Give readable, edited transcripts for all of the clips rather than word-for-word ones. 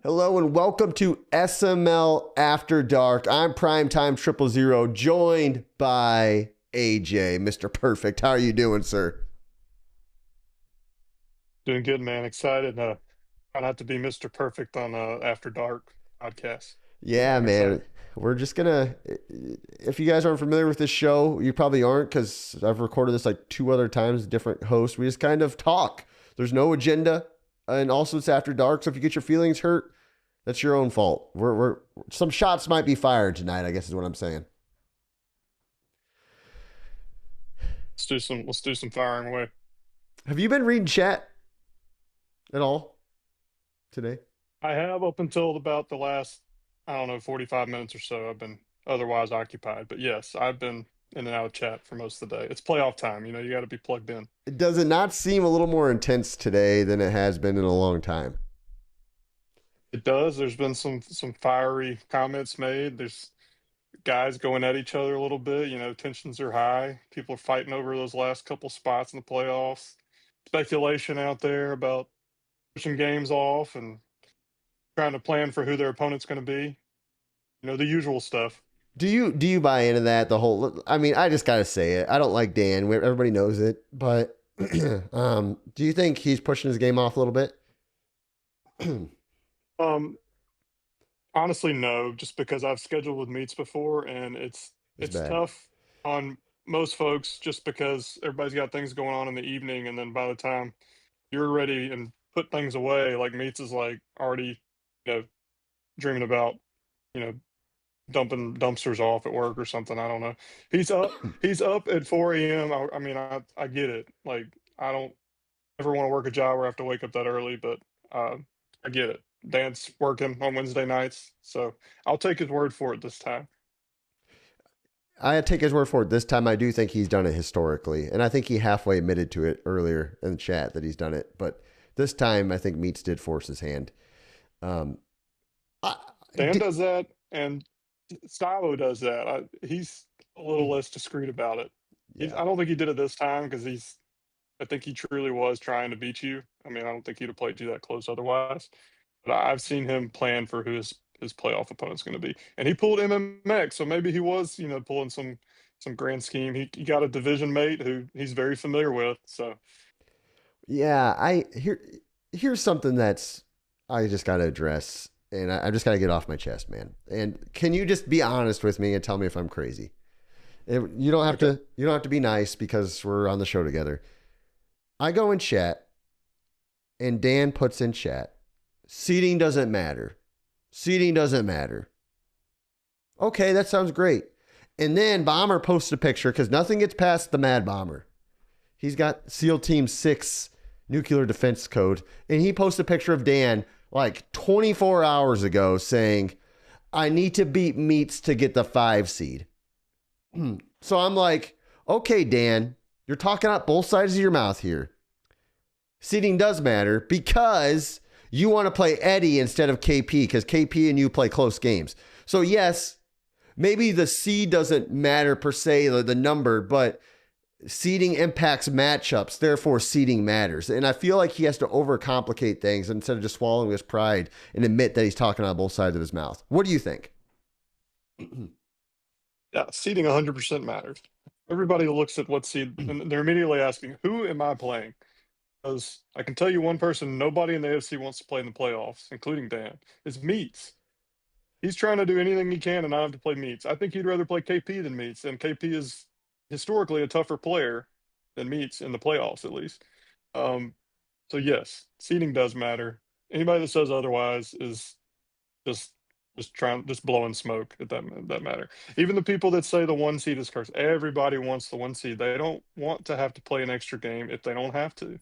Hello and welcome to SML After Dark. I'm Primetime 000, joined by AJ, Mr. Perfect. How are you doing, sir? Doing good, man. Excited. Try not to be Mr. Perfect on After Dark podcast, but Yeah, I'm man. excited. We're just gonna. If you guys aren't familiar with this show, you probably aren't because I've recorded this like two other times, different hosts. We just kind of talk. There's no agenda, and also it's after dark. So if you get your feelings hurt, that's your own fault. We're some shots might be fired tonight. I guess is what I'm saying. Let's do some firing away. Have you been reading chat at all today? I have up until about the last, I don't know, 45 minutes or so. I've been otherwise occupied, but yes, I've been in and out of chat for most of the day. It's playoff time. You got to be plugged in. Does it not seem a little more intense today than it has been in a long time? It does. There's been some fiery comments made. There's guys going at each other a little bit. Tensions are high. People are fighting over those last couple spots in the playoffs. Speculation out there about pushing games off and trying to plan for who their opponent's going to be. The usual stuff. Do you buy into that? The whole. I mean, I just gotta say it. I don't like Dan. Everybody knows it, but do you think he's pushing his game off a little bit? Um, Honestly, no, just because I've scheduled with meets before, and it's It's it's bad. tough on most folks just because everybody's got things going on in the evening, and then by the time you're ready and put things away, like meets is like already, you know, dreaming about, you know, dumping dumpsters off at work or something. I don't know. He's up at 4 a.m. I mean, I get it. Like, I don't ever want to work a job where I have to wake up that early, but uh, I get it. Dan's working on Wednesday nights, so I'll take his word for it this time. I take his word for it. This time, I do think he's done it historically, and I think he halfway admitted to it earlier in the chat that he's done it. But this time, I think Meats did force his hand. Um, I, Dan does that, and Stylo does that. He's a little less discreet about it. yeah. I don't think he did it this time because I think he truly was trying to beat you. I mean, I don't think he'd have played you that close otherwise. But I've seen him plan for who his playoff opponent's going to be, and he pulled MMX, so maybe he was, pulling some grand scheme. He got a division mate who he's very familiar with. So Yeah, here's something that's I just got to address, and I just got to get off my chest, man. And can you just be honest with me and tell me if I'm crazy? You don't have okay, to. You don't have to be nice because we're on the show together. I go in chat, and Dan puts in chat. Seating doesn't matter. Seating doesn't matter. Okay, that sounds great. And then Bomber posts a picture because nothing gets past the Mad Bomber. He's got SEAL Team 6 nuclear defense code. And he posted a picture of Dan like 24 hours ago saying, I need to beat Meats to get the 5 seed. So I'm like, okay, Dan, you're talking out both sides of your mouth here. Seeding does matter because you want to play Eddie instead of KP because KP and you play close games. So, yes, maybe the seed doesn't matter per se, the number, but seeding impacts matchups, therefore seeding matters. And I feel like he has to overcomplicate things instead of just swallowing his pride and admit that he's talking out both sides of his mouth. What do you think? yeah, seeding 100% matters. Everybody looks at what seed, and they're immediately asking, "Who am I playing?" Because I can tell you one person nobody in the AFC wants to play in the playoffs, including Dan, is Meats. He's trying to do anything he can to not have to play Meats. I think he'd rather play KP than Meats, and KP is historically a tougher player than Meats in the playoffs, at least. Um, so yes, seeding does matter. Anybody that says otherwise is just just blowing smoke at that matter. Even the people that say the one seed is cursed, everybody wants the one seed. They don't want to have to play an extra game if they don't have to.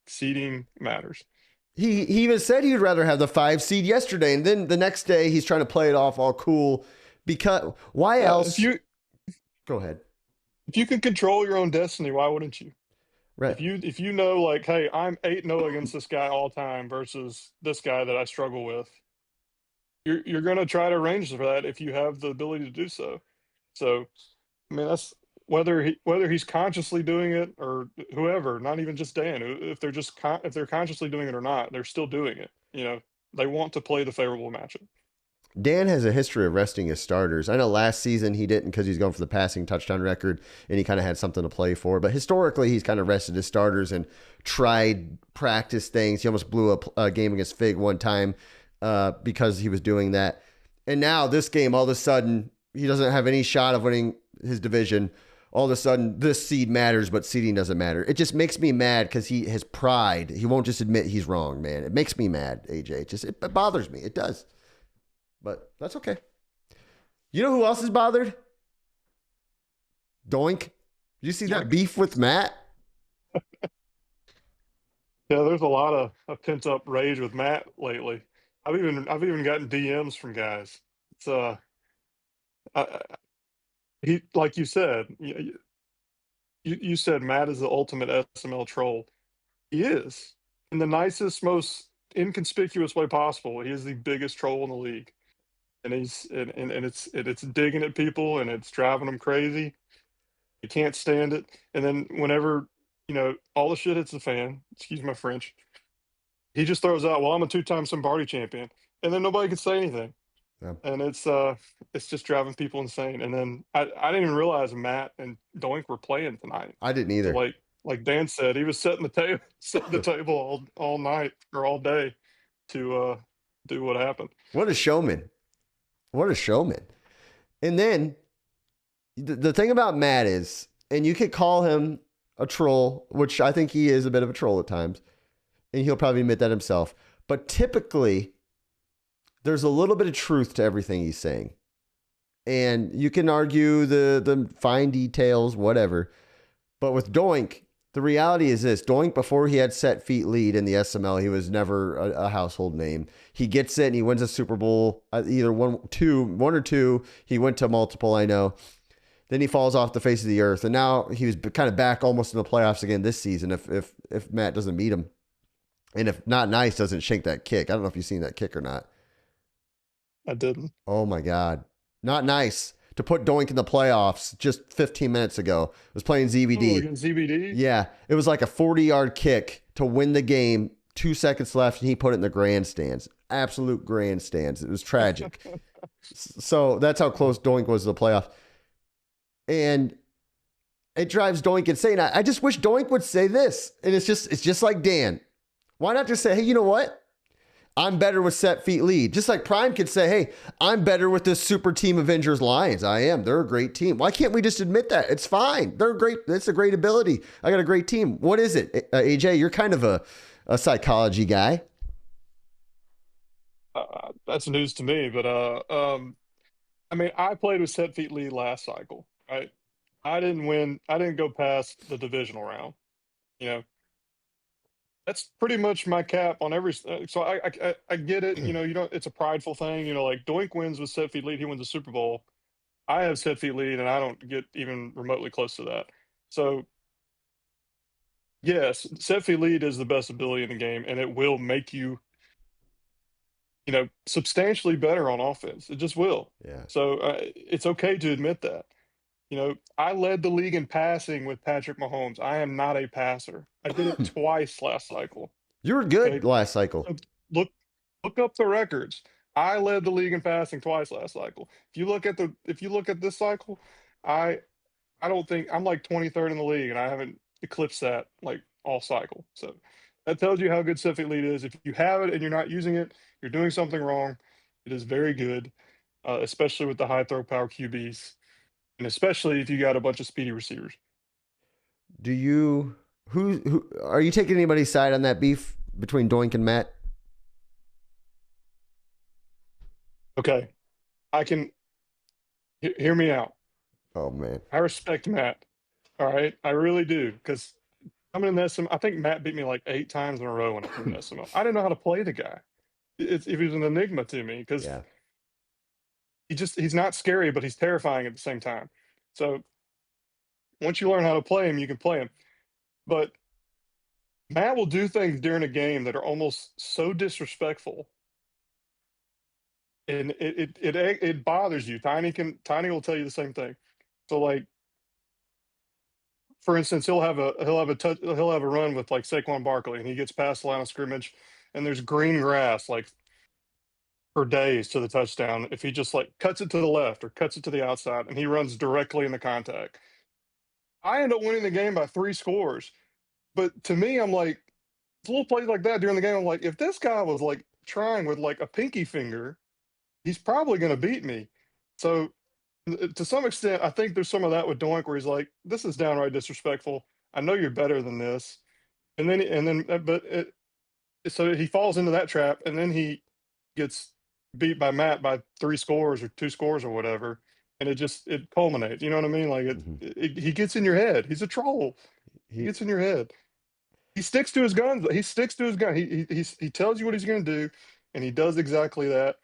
Seeding matters. He even said he'd rather have the 5 seed yesterday, and then the next day he's trying to play it off all cool. Because why Yeah, if else? you Go ahead. if you can control your own destiny, why wouldn't you? Right. If you know, like, hey, I'm 8-0 against this guy all time versus this guy that I struggle with, you're gonna try to arrange for that if you have the ability to do so. So I mean, that's whether he's consciously doing it or whoever, not even just Dan. If they're just if they're consciously doing it or not, they're still doing it. They want to play the favorable matchup. Dan has a history of resting his starters. I know last season he didn't because he's going for the passing touchdown record and he kind of had something to play for. But historically, he's kind of rested his starters and tried practice things. He almost blew a game against Fig one time because he was doing that. And now this game, all of a sudden, he doesn't have any shot of winning his division. All of a sudden, this seed matters, but seeding doesn't matter. It just makes me mad because his pride. He won't just admit he's wrong, man. It makes me mad, AJ. It bothers me. It does. But that's okay. You know who else is bothered? Doink. Did you see that beef with Matt? Yeah, there's a lot of pent up rage with Matt lately. I've even gotten DMs from guys. It's I, he like you said, you said Matt is the ultimate SML troll. He is in the nicest, most inconspicuous way possible. He is the biggest troll in the league, and it's digging at people and it's driving them crazy. You can't stand it. And then whenever all the shit hits the fan, excuse my French, he just throws out, "Well, I'm a two-time Sombardi champion," and then nobody can say anything. Yeah. And it's just driving people insane. And then I didn't even realize Matt and Doink were playing tonight. I didn't So either. like Dan said, he was setting the table setting the table all night or all day to do what happened. What a showman. What a showman. And then the thing about Matt is, and you could call him a troll, which I think he is a bit of a troll at times, and he'll probably admit that himself. But typically, there's a little bit of truth to everything he's saying. And you can argue the fine details, whatever. But with Doink, the reality is this. Doink, before he had set feet lead in the SML, he was never a household name. He gets it and he wins a Super Bowl, either one or two. He went to multiple, I know. Then he falls off the face of the earth. And now he was kind of back almost in the playoffs again this season if Matt doesn't meet him. And if Not Nice doesn't shank that kick. I don't know if you've seen that kick or not. I didn't. Oh my God. Not Nice to put Doink in the playoffs just 15 minutes ago. Was playing ZBD. Oh, against ZBD? Yeah. It was like a 40-yard kick to win the game. 2 seconds left, and he put it in the grandstands. Absolute grandstands. It was tragic. So that's how close Doink was to the playoffs. And it drives Doink insane. I just wish Doink would say this. And it's just like Dan. Why not just say, hey, you know what? I'm better with set feet lead. Just like Prime could say, hey, I'm better with this super team Avengers Lions. I am. They're a great team. Why can't we just admit that? It's fine. They're great. It's a great ability. I got a great team. What is it? AJ, you're kind of a psychology guy. That's news to me, but I mean, I played with set feet lead last cycle, right? I didn't win. I didn't go past the divisional round. You know, that's pretty much my cap on every. So I get it. You don't. It's a prideful thing. Like Doink wins with set feet lead. He wins the Super Bowl. I have set feet lead, and I don't get even remotely close to that. So yes, set feet lead is the best ability in the game, and it will make you substantially better on offense. It just will. Yeah. So it's okay to admit that. I led the league in passing with Patrick Mahomes. I am not a passer. I did it twice last cycle. You were good Okay, last cycle. so look up the records. I led the league in passing twice last cycle. If you look at this cycle, I I don't think I'm like 23rd in the league, and I haven't eclipsed that like all cycle. So that tells you how good Civic Lead is. If you have it and you're not using it, you're doing something wrong. It is very good, especially with the high throw power QBs, and especially if you got a bunch of speedy receivers. Do you who are you taking anybody's side on that beef between Doink and Matt? Okay, I can hear me out. Oh man. I respect Matt. All right, I really do because coming in the SM, I think Matt beat me like 8 times in a row when I came in the SML. I didn't know how to play the guy. He was an enigma to me because Yeah. he's not scary, but he's terrifying at the same time. So once you learn how to play him, you can play him. But Matt will do things during a game that are almost so disrespectful, and it bothers you. Tiny will tell you the same thing. So like, for instance, he'll have a run with like Saquon Barkley, and he gets past the line of scrimmage, and there's green grass like for days to the touchdown if he just like cuts it to the left or cuts it to the outside and he runs directly into contact. I end up winning the game by 3 scores. But to me, I'm like, little plays like that during the game, I'm like, if this guy was like trying with like a pinky finger, he's probably going to beat me. So to some extent, I think there's some of that with Doink where he's like, this is downright disrespectful. I know you're better than this. So he falls into that trap, and then he gets beat by Matt by 3 scores or 2 scores or whatever, and it culminates. You know what I mean? Like Mm-hmm. he gets in your head. He's a troll. He He gets in your head. He sticks to his guns. He sticks to his gun. He tells you what he's going to do, and he does exactly that.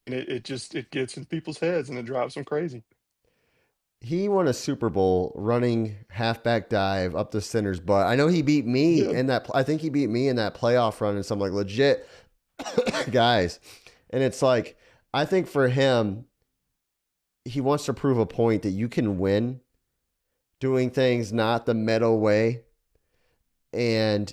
And it gets in people's heads, and it drives them crazy. he won a Super Bowl running halfback dive up the center's butt. I know he beat me Yeah, in that. I think he beat me in that playoff run and some like legit guys. And it's like I think for him, he wants to prove a point that you can win doing things not the metal way, and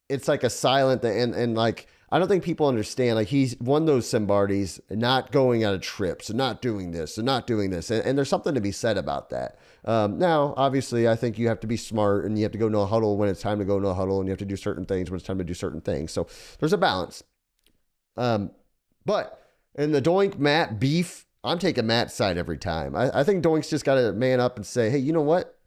it's like a silent thing. And like I don't think people understand. Like he's won those Simbardis, not going on a trips, and not doing this, and not doing this, and there's something to be said about that. Now, obviously, I think you have to be smart, and you have to go no huddle when it's time to go no huddle, and you have to do certain things when it's time to do certain things. So there's a balance. But in the Doink Matt beef, I'm taking Matt's side every time. I think Doink's just got to man up and say, hey, you know what?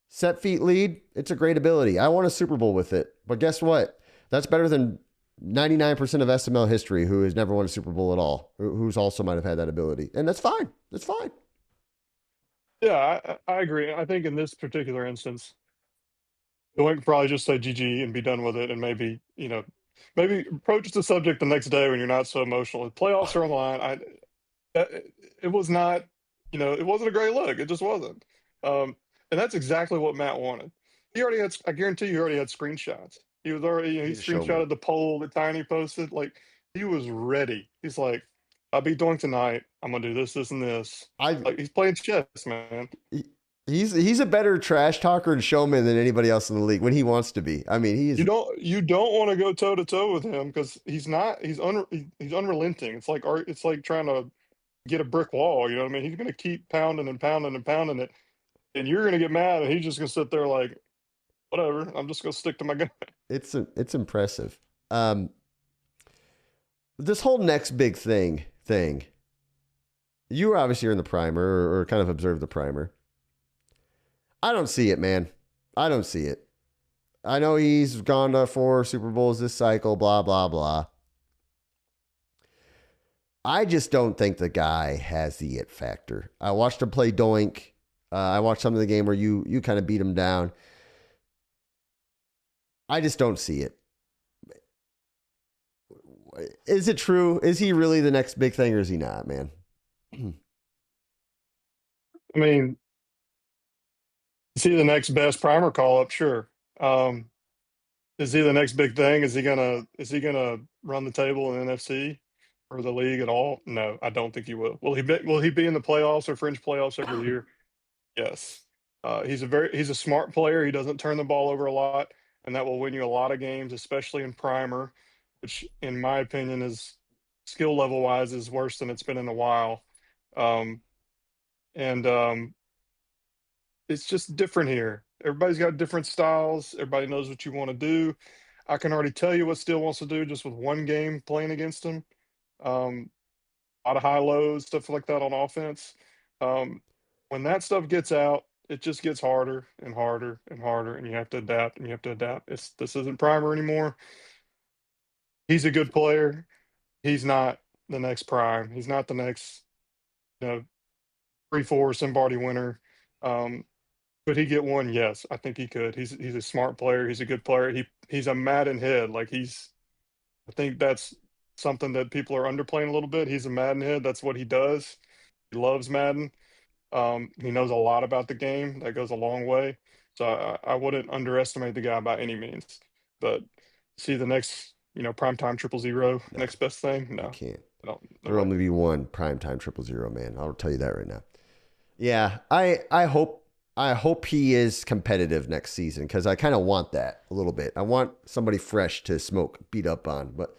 Set feet lead, it's a great ability. I won a Super Bowl with it. But guess what? That's better than 99% of SML history who has never won a Super Bowl at all, who's also might have had that ability. And that's fine. That's fine. yeah, I agree. I think in this particular instance, Doink could probably just say GG and be done with it, and maybe approach the subject the next day when you're not so emotional. The playoffs are on the line. That, it was not, it wasn't a great look. It just wasn't. Um, and that's exactly what Matt wanted. He already had. I guarantee you, already had screenshots. He was already. He He's a showman. screenshotted the poll that Tiny posted. Like he was ready. He's like, "I'll be doing tonight. I'm gonna do this, this, and this." I Like he's playing chess, man. he's a better trash talker and showman than anybody else in the league when he wants to be. I mean, he's You don't want to go toe to toe with him because he's not. He's unrelenting. It's like trying to get a brick wall. You know what I mean? He's gonna keep pounding and pounding and pounding it, and you're gonna get mad, and he's just gonna sit there like, whatever. I'm just gonna stick to my gun. it's impressive. Um, this whole next big thing. You were obviously in the primer or kind of observed the primer. I don't see it, man. I don't see it. I know he's gone to 4 Super Bowls this cycle, blah, blah, blah. I just don't think the guy has the it factor. I watched him play Doink. I watched some of the game where you kind of beat him down. I just don't see it. Is it true? Is he really the next big thing or is he not, man? I mean, is he the next best primer call up? Sure. Um, is he the next big thing? Is he gonna run the table in NFC or the league at all? No, I don't think he will. Will he be in the playoffs or fringe playoffs every year? Yes. He's a smart player. He doesn't turn the ball over a lot, and that will win you a lot of games, especially in primer, which in my opinion is skill level wise is worse than it's been in a while. Um, and It's just different here. Everybody's got different styles. Everybody knows what you want to do. I can already tell you what Steele wants to do just with one game playing against him. Um, a lot of high lows, stuff like that on offense. Um, when that stuff gets out, it just gets harder and harder and harder, and you have to adapt and you have to adapt. This isn't primer anymore. He's a good player. He's not the next prime. He's not the next, you know, 3-4 Simbardi winner. Um, Could he get one? Yes, I think he could. He's a smart player. He's a good player. He's a Madden head. I think that's something that people are underplaying a little bit. He's a Madden head. That's what he does. He loves Madden. He knows a lot about the game. That goes a long way. So I wouldn't underestimate the guy by any means. But see the next, primetime 000, No, next best thing? you No, can't. I don't. No There'll way. only be one primetime 000, man. I'll tell you that right now. Yeah, I hope he is competitive next season because I kind of want that a little bit. I want somebody fresh to smoke, beat up on. But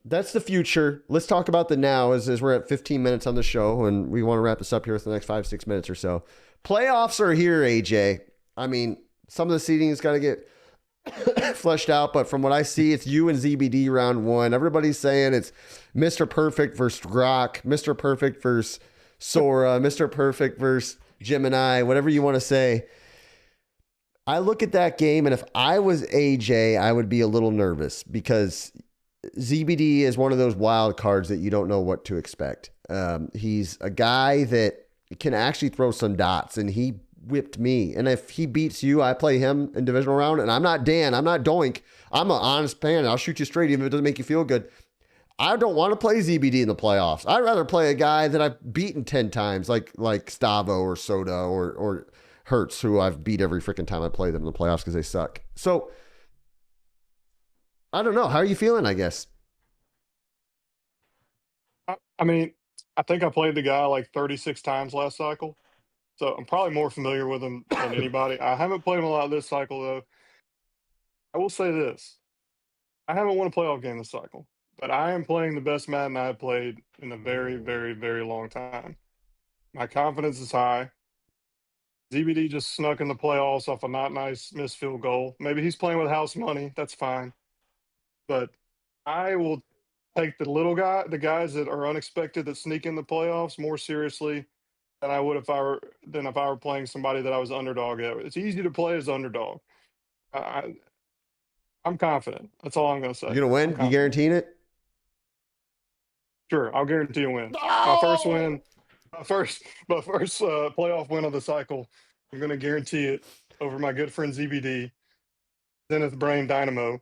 That's the future. Let's talk about the now as we're at 15 minutes on the show and we want to wrap this up here for the next 5-6 minutes or so. Playoffs are here, AJ. I mean, some of the seeding's got to get fleshed out, but from what I see, it's you and ZBD round one. Everybody's saying it's Mr. Perfect versus Grok, Mr. Perfect versus Sora, Mr. Perfect versus Gemini, whatever you want to say. I look at that game, and if I was AJ, I would be a little nervous because ZBD is one of those wild cards that you don't know what to expect. He's a guy that can actually throw some dots, and he whipped me. And if he beats you, I play him in divisional round. And I'm not Dan. I'm not Doink. I'm an honest fan. I'll shoot you straight even if it doesn't make you feel good. I don't want to play ZBD in the playoffs. I'd rather play a guy that I've beaten 10 times, like Stavo or Soda or Hertz, who I've beat every freaking time I play them in the playoffs because they suck. So I don't know. How are you feeling, I guess? I mean, I think I played the guy like 36 times last cycle, so I'm probably more familiar with him than anybody. I haven't played him a lot this cycle, though. I will say this: I haven't won a playoff game this cycle, but I am playing the best Madden I've played in a very, very, very long time. My confidence is high. ZBD just snuck in the playoffs off a not nice missed field goal. Maybe he's playing with house money. That's fine. But I will take the guys that are unexpected that sneak in the playoffs more seriously than I would if I were playing somebody that I was underdog at. It's easy to play as underdog. I, I I'm confident. That's all I'm going to You say. gonna I'm win? You confident. guaranteeing it? Sure, I'll guarantee a win. My first Oh! win, my first playoff win of the cycle. I'm going to guarantee it over my good friend ZBD, Zenith Brain Dynamo,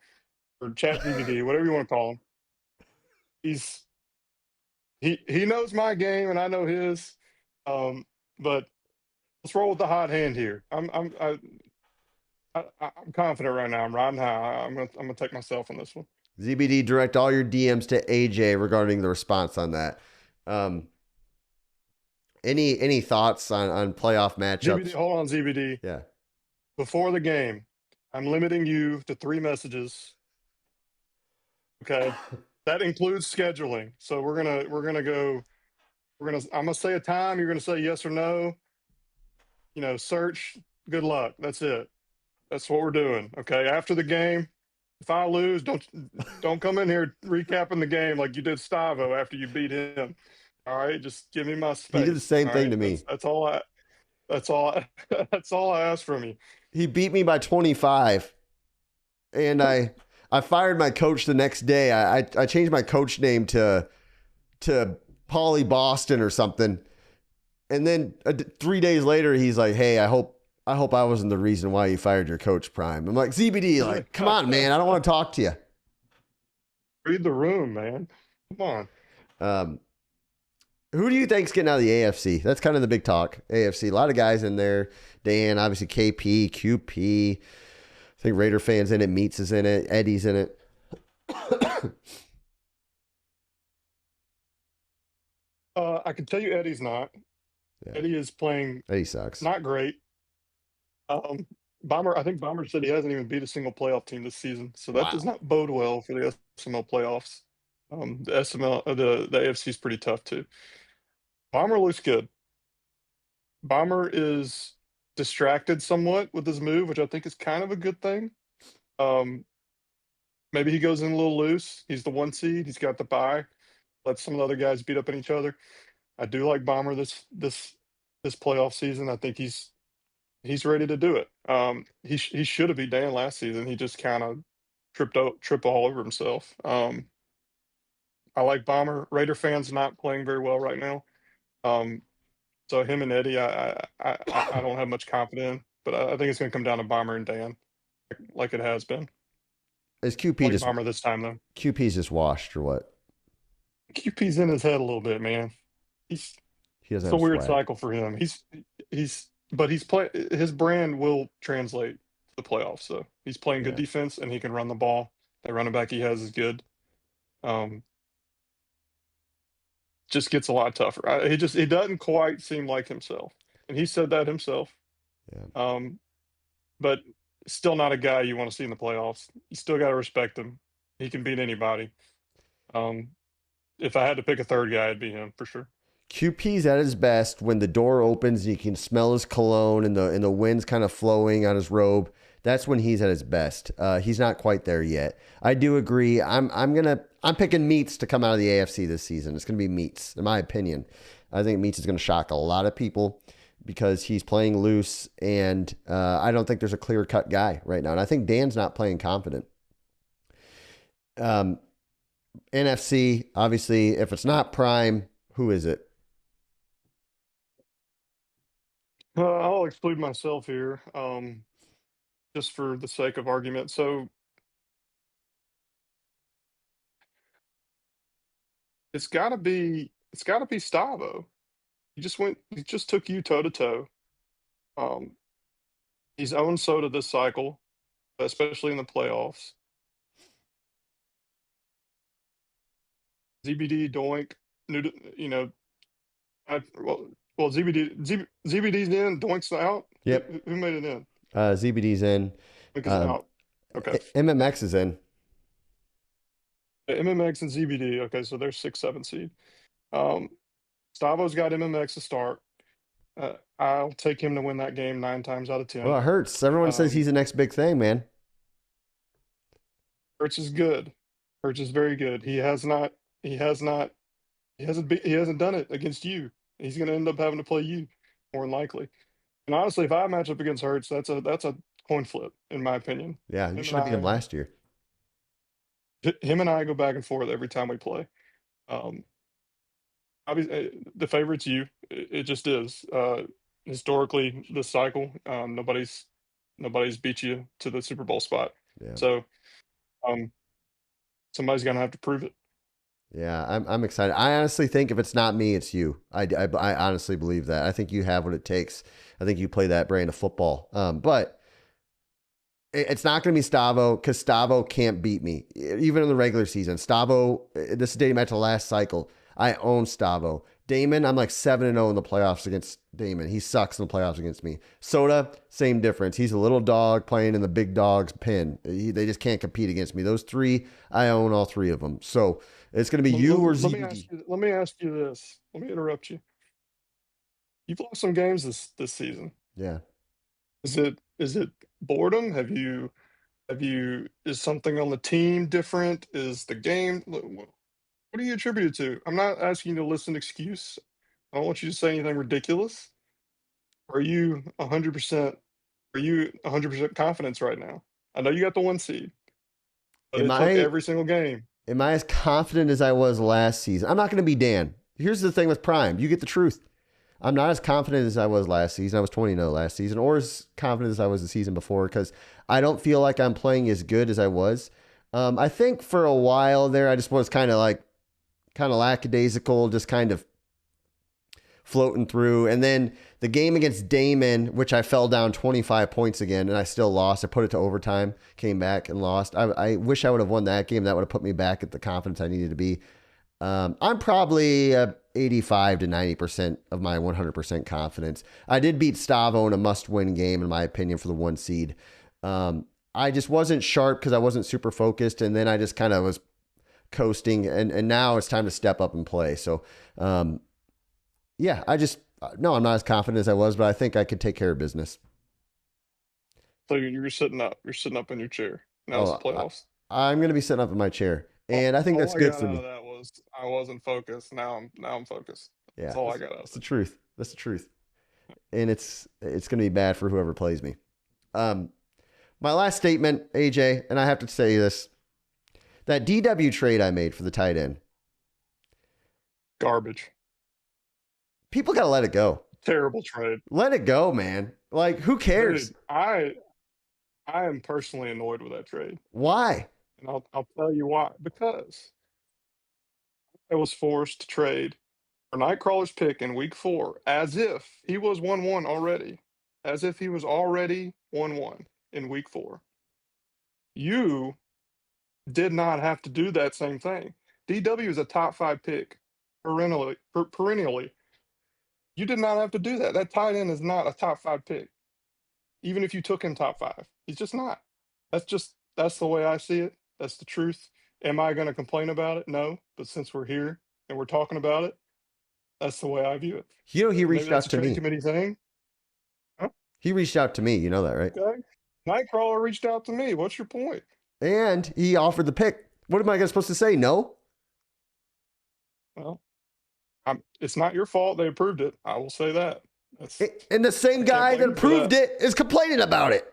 or Chat ZBD, whatever you want to call him. He's he knows my game and I know his. But let's roll with the hot hand here. I'm confident right now. I'm riding high. I'm gonna take myself on this one. ZBD, direct all your DMs to AJ regarding the response on that. Um, any thoughts on playoff ZBD, matchups? hold on, ZBD. Yeah. Before the game, I'm limiting you to 3 messages. Okay, that includes scheduling. So we're gonna go. I'm gonna say a time. You're gonna say yes or no. Search. Good luck. That's it. That's what we're doing. Okay. After the game, if I lose, don't come in here recapping the game like you did Stavo after you beat him. All right, just give me my He did the space. same All thing right, to me. that's all that's all I ask from you. He beat me by 25, and I fired my coach the next day. I changed my coach name to Paulie Boston or something, and then 3 days later, he's like, "Hey, I hope I wasn't the reason why you fired your coach, Prime." I'm like, ZBD, like, come on, man, I don't want to talk to you. Read the room, man. Come on. Um, who do you think's getting out of the AFC? That's kind of the big talk. AFC, a lot of guys in there. Dan, obviously KP, QP. I think Raider fans in it. Meats is in it. Eddie's in it. I can tell you Eddie's not. Yeah, Eddie is playing Eddie sucks. not great. Um, I think Bomber said he hasn't even beat a single playoff team this season, so that does Wow. not bode well for the SML playoffs. The SML, the AFC is pretty tough too. Bomber looks good. Bomber is distracted somewhat with his move, which I think is kind of a good thing. Um, Maybe he goes in a little loose. He's the 1 seed. He's got the bye. Let some of the other guys beat up on each other. I do like Bomber this playoff season. I think he's ready to do it. He should have beat Dan last season. He just kind of tripped all over himself. I like Bomber. Raider fans not playing very well right now. Um, so him and Eddie, I don't have much confidence in, but I think it's going to come down to Bomber and Dan, like it has been. Is I QP like just Bomber this time though. QP's just washed or what? QP's in his head a little bit, man. He's He doesn't It's a have weird swag. cycle for him. But he's play his brand will translate to the playoffs. So he's playing good Yeah. defense and he can run the ball. The running back he has is good. Um, just gets a lot tougher. He doesn't quite seem like himself, and he said that himself. Yeah. Um, but still not a guy you want to see in the playoffs. You still got to respect him. He can beat anybody. Um, if I had to pick a third guy, it'd be him for sure. QP's at his best when the door opens and you can smell his cologne and the wind's kind of flowing on his robe. That's when he's at his best. He's not quite there yet. I do agree. I'm picking Meats to come out of the AFC this season. It's gonna be Meats, in my opinion. I think Meats is gonna shock a lot of people because he's playing loose, and I don't think there's a clear cut guy right now. And I think Dan's not playing confident. Um, NFC, obviously, if it's not Prime, who is it? I'll exclude myself here, just for the sake of argument. So it's got to be Stavo. He just took you toe to toe. Um, he's owned Soda this cycle, especially in the playoffs. ZBD Doink, you know, ZBD's in, Doink's out. Who, Yep. who made it in? ZBD's in. Doink is Um, out. Okay. MMX is in. MMX and ZBD. Okay, so they're 6, 7 seed. Um, Stavo's got MMX to start. I'll take him to win that game 9 times out of Well, 10. it hurts. Everyone says Um, he's the next big thing, man. Hurts is good. Hurts is very good. He has not. He has not. He hasn't done it against you. He's going to end up having to play you more than likely. And honestly, if I match up against Hurts, that's a coin flip in my opinion. Yeah, you Him should and have beat him I, last year. him and I go back and forth every time we play. Um, Obviously, the favorite's you. It just is. Historically, this cycle, nobody's beat you to the Super Bowl spot. Yeah. So um, somebody's gonna have to prove it. Yeah, I'm excited. I honestly think if it's not me, it's you. I honestly believe that. I think you have what it takes. I think you play that brand of football. But it's not going to be Stavo because Stavo can't beat me, even in the regular season. Stavo, this is dating back to last cycle. I own Stavo. Damon, I'm like 7-0 in the playoffs against Damon. He sucks in the playoffs against me. Soda, same difference. He's a little dog playing in the big dog's pin. They just can't compete against me. Those three, I own all three of them. So it's going to be you or Let me ask ZBD. you. Let me ask you this. Let me interrupt you. You've lost some games this season. Yeah. Is it boredom? Have you is something on the team different? Is the game? What do you attribute it to? I'm not asking you to list an excuse. I don't want you to say anything ridiculous. Are you 100%? Are you 100% confidence right now? I know you got the 1 seed, but Am it took I every single game. am I as confident as I was last season? I'm not going to be Dan. Here's the thing with Prime. You get the truth. I'm not as confident as I was last season. I was 20-0 last season, or as confident as I was the season before, because I don't feel like I'm playing as good as I was. I think for a while there, I just was kind of lackadaisical, just kind of floating through. And then the game against Damon, which I fell down 25 points again, and I still lost. I put it to overtime, came back and lost. I wish I would have won that game. That would have put me back at the confidence I needed to be. I'm probably 85 to 90% of my 100% confidence. I did beat Stavo in a must-win game, in my opinion, for the 1 seed. I just wasn't sharp because I wasn't super focused, and then I just kind of was coasting, and now it's time to step up and play. So, yeah, no, I'm not as confident as I was, but I think I could take care of business. So you're sitting up. You're sitting up in your chair. Now it's the Oh, playoffs. I'm going to be sitting up in my chair, and I think All that's I good got for out of me. that was I wasn't focused. Now I'm focused. That's Yeah, all I got out that's of the it. truth. That's the truth. And it's going to be bad for whoever plays me. Um, my last statement, AJ, and I have to say this: that DW trade I made for the tight end, Garbage. people got to let it go. Terrible trade. Let it go, man. Like, who cares? Dude, I am personally annoyed with that trade. Why? And I'll tell you why. Because I was forced to trade for Nightcrawler's pick in week 4 as if he was 1-1 already. As if he was already 1-1 in week 4. You did not have to do that same thing. DW is a top 5 pick perennially. You did not have to do that. That tight end is not a top 5 pick, even if you took him top 5. He's just not. That's the way I see it. That's the truth. Am I going to complain about it? No. But since we're here and we're talking about it, that's the way I view it. You know, he Maybe reached that's out a to trade me. committee thing. Huh? He reached out to me. You know that, right? Okay. Nightcrawler reached out to me. What's your point? And he offered the pick. What am I supposed to say? No? Well, it's not your fault they approved it. I will say that. And the same I can't guy blame that you for approved that. it is complaining about it.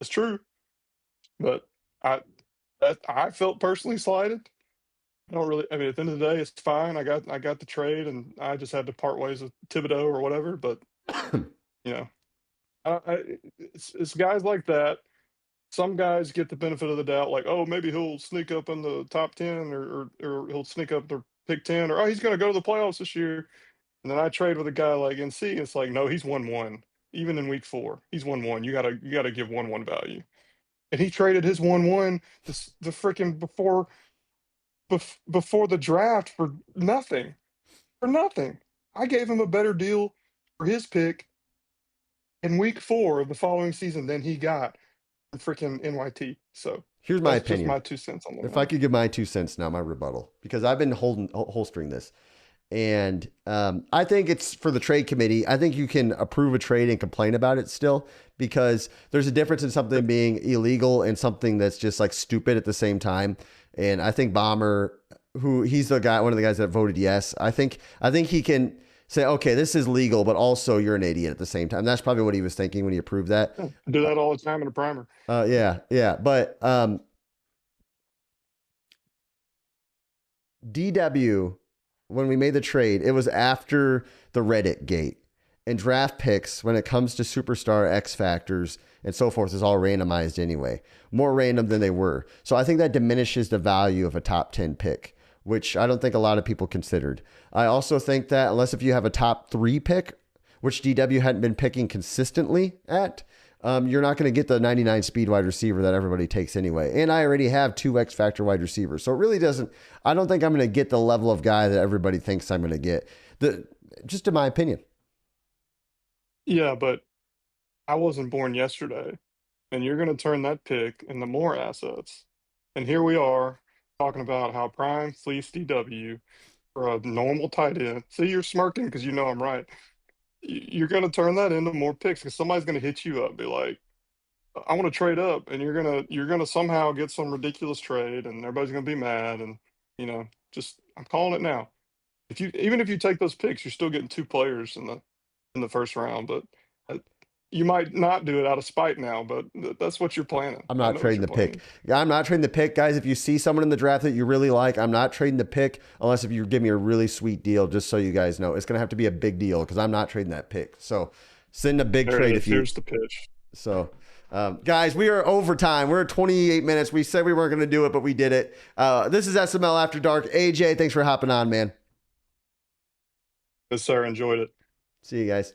It's true, but I I felt personally slighted. I don't really. I mean, at the end of the day, it's fine. I got the trade, and I just had to part ways with Thibodeau or whatever. But you know, it's guys like that. Some guys get the benefit of the doubt, like, oh, maybe he'll sneak up in the top 10, or he'll sneak up the pick 10, or oh, he's going to go to the playoffs this year. And then I trade with a guy like NC. And it's like, no, he's 1-1. Even in week 4, he's 1-1. You gotta give 1-1 value. And he traded his 1-1 the freaking before the draft for nothing. For nothing. I gave him a better deal for his pick in week 4 of the following season than he got from freaking NYT. So Here's my that's just opinion. my 2 cents on the If I matter. could give my 2 cents now, my rebuttal, because I've been holstering this. And I think it's for the trade committee. I think you can approve a trade and complain about it still, because there's a difference in something being illegal and something that's just like stupid at the same time. And I think Bomber, he's the guy, one of the guys that voted yes. I think he can say, okay, this is legal, but also you're an idiot at the same time. That's probably what he was thinking when he approved that. Yeah, I do that all the time in a primer. Yeah. But DW, when we made the trade, it was after the Reddit gate. And draft picks, when it comes to superstar X factors and so forth, is all randomized anyway, more random than they were. So I think that diminishes the value of a top 10 pick, which I don't think a lot of people considered. I also think that unless if you have a top 3 pick, which DW hadn't been picking consistently at, you're not going to get the 99 speed wide receiver that everybody takes anyway. And I already have 2 X factor wide receivers. So it really doesn't, I don't think I'm going to get the level of guy that everybody thinks I'm going to get. Just in my opinion. Yeah, but I wasn't born yesterday, and you're going to turn that pick into more assets. And here we are talking about how Prime fleeced DW for a normal tight end. See, you're smirking because you know I'm right. You're going to turn that into more picks because somebody's going to hit you up, be like, I want to trade up, and you're gonna somehow get some ridiculous trade, and everybody's gonna be mad, and just I'm calling it now. Even if you take those picks, you're still getting 2 players in the first round, but uh, you might not do it out of spite now, but that's what you're planning. I'm I not know what trading you're the pick. planning. Yeah, I'm not trading the pick, guys. If you see someone in the draft that you really like, I'm not trading the pick unless if you give me a really sweet deal, just so you guys know. It's going to have to be a big deal because I'm not trading that pick. So send a big There it trade is. if you. Here's the pitch. So, guys, we are overtime. We're at 28 minutes. We said we weren't going to do it, but we did it. This is SML After Dark. AJ, thanks for hopping on, man. Yes, sir. Enjoyed it. See you guys.